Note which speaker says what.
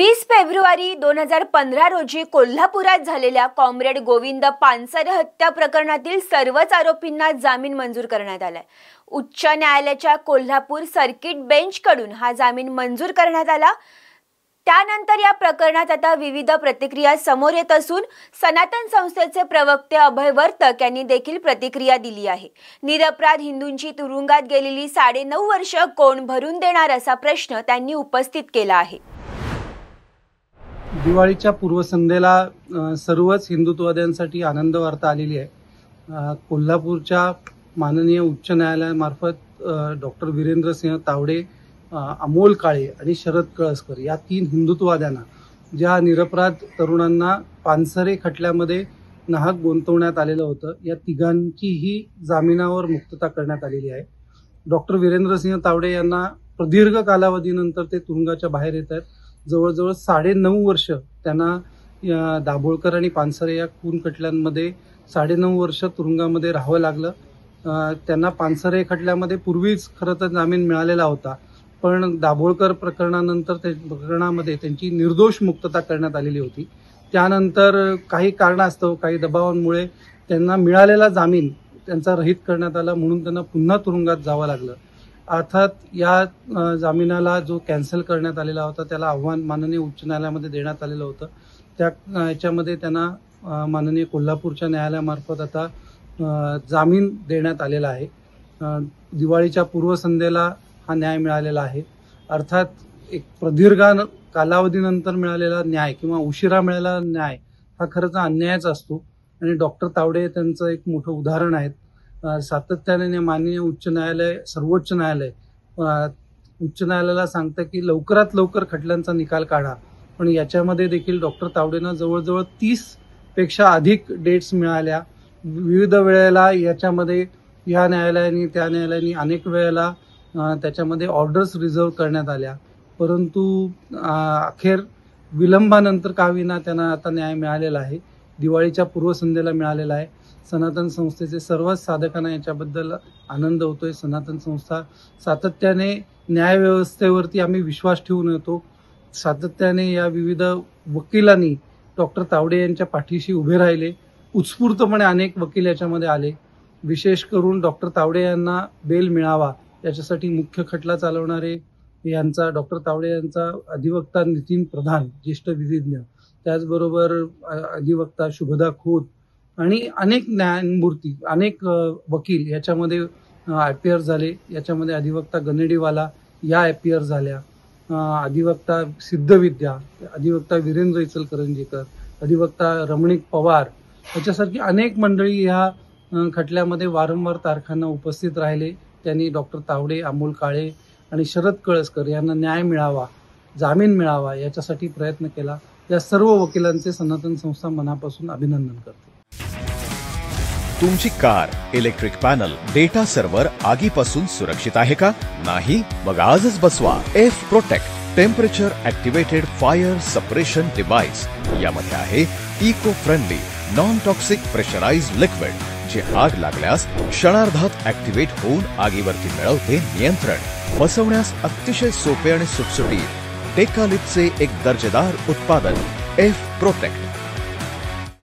Speaker 1: 20 February 2015 रोजी कोल्हापुरात झालेल्या कॉम्रेड गोविंद पानसरे हत्या प्रकरणातील सर्वच आरोपींना जामीन मंजूर करण्यात आलाय। उच्च न्यायालयाच्या कोल्हापूर सर्किट बेंचकडून हा जामीन मंजूर करण्यात आला। त्यानंतर या प्रकरणात आता विविध प्रतिक्रिया समोर येत असून सनातन संस्थेचे प्रवक्ते अभय वर्तक यांनी देखील प्रतिक्रिया दिली आहे। निरपराध हिंदूंची तुरुंगात गेलेली 9.5 वर्ष कोण भरून देणार असा प्रश्न त्यांनी उपस्थित केला आहे।
Speaker 2: दिवाळीच्या पूर्वसंध्येला सर्वच हिंदुत्ववाद्यांसाठी आनंद वार्ता आलेली आहे। कोल्हापूरच्या माननीय उच्च न्यायालयामार्फत डॉक्टर वीरेंद्रसिंह तावडे, अमोल काळे आणि शरद कळसकर या 3 हिंदुत्ववाद्यांना ज्या निरपराध तरुणांना पानसरे खटल्यामध्ये नाहक गुंतवण्यात आलेलं होतं, या तिघांचीही जामिनावर मुक्तता करण्यात आलेली आहे। डॉक्टर वीरेंद्रसिंह तावडे यांना प्रदीर्घ कालावधीनंतर ते तुरुंगाच्या बाहेर येत आहेत। जवळजवळ 9.5 वर्ष त्यांना दाभोळकर आणि पानसरे या खून खटल्यांमध्ये 9.5 वर्ष तुरुंगामध्ये राहावं लागलं। त्यांना पानसरे खटल्यामध्ये पूर्वीच खरं तर जामीन मिळालेला होता, पण दाभोळकर प्रकरणामध्ये त्यांची निर्दोष मुक्तता करण्यात आलेली होती। त्यानंतर काही कारणास्तव, काही दबावांमुळे त्यांना मिळालेला जामीन त्यांचा रहित करण्यात आला, म्हणून त्यांना पुन्हा तुरुंगात जावं लागलं। अर्थात या जामिनाला जो कॅन्सल करण्यात आलेला होता त्याला आव्हान माननीय उच्च न्यायालयामध्ये देण्यात आलेलं होतं। याच्यामध्ये त्यांना माननीय कोल्हापूरच्या न्यायालयामार्फत आता जामीन देण्यात आलेला आहे। दिवाळीच्या पूर्वसंध्येला हा न्याय मिळालेला आहे। अर्थात एक प्रदीर्घ कालावधीनंतर मिळालेला न्याय किंवा उशिरा मिळालेला न्याय हा खरंच अन्यायच असतो आणि डॉक्टर तावडे त्यांचं एक मोठं उदाहरण आहे। सातत्याने माननीय उच्च न्यायालय, सर्वोच्च न्यायालय उच्च न्यायालयाला सांगतं की लवकरात लवकर खटल्यांचा निकाल काढा, पण याच्यामध्ये देखील डॉक्टर तावडेंना जवळजवळ 30 पेक्षा अधिक डेट्स मिळाल्या। विविध वेळेला याच्यामध्ये या न्यायालयाने त्या न्यायालयाने अनेक वेळेला त्याच्यामध्ये ऑर्डर्स रिझर्व करण्यात आल्या, परंतु अखेर विलंबानंतर का विना त्यांना आता न्याय मिळालेला आहे। दिवाळीच्या पूर्वसंध्येला मिळालेला आहे। सनातन संस्थेचे सर्वच साधकांना याच्याबद्दल आनंद होतोय। सनातन संस्था सातत्याने न्यायव्यवस्थेवरती आम्ही विश्वास ठेवून येतो। सातत्याने या विविध वकिलांनी डॉक्टर तावडे यांच्या पाठीशी उभे राहिले। उत्स्फूर्तपणे अनेक वकील याच्यामध्ये आले। विशेष करून डॉक्टर तावडे यांना बेल मिळावा याच्यासाठी मुख्य खटला चालवणारे डॉक्टर तावडे यांचा अधिवक्ता नितीन प्रधान, ज्येष्ठ विधिज्ञ, त्याचबरोबर अधिवक्ता शुभदा खोत आणि अनेक न्यायमूर्ती, अनेक वकील याच्यामध्ये अपियर झाले। याच्यामध्ये अधिवक्ता गनेडीवाला या अपियर झाल्या, अधिवक्ता सिद्धविद्या, अधिवक्ता वीरेंद्र इचलकरंजीकर, अधिवक्ता रमणीक पवार याच्यासारखी अनेक मंडळी या खटल्यामध्ये वारंवार तारखांना उपस्थित राहिले। त्यांनी डॉक्टर तावडे, अमोल काळे आणि शरद कळसकर यांना न्याय मिळावा, जामीन मिळावा याच्यासाठी प्रयत्न केला। या सर्व वकिलांचे सनातन संस्था मनापासून अभिनंदन करते।
Speaker 3: तुमची car, electric panel, data server आगीपासून सुरक्षित आहे का? नाही? मग आजच बसवा F protect temperature activated fire suppression device. यामध्ये आहे eco friendly non toxic pressurised liquid, जे आग लागल्यास क्षणार्धात ऍक्टिव्हेट होऊन आगीवरती मिळवते नियंत्रण। बसवण्यास अतिशय सोपे आणि सुटसुटीत टेकालिपचे एक दर्जेदार उत्पादन एफ प्रोटेक्ट।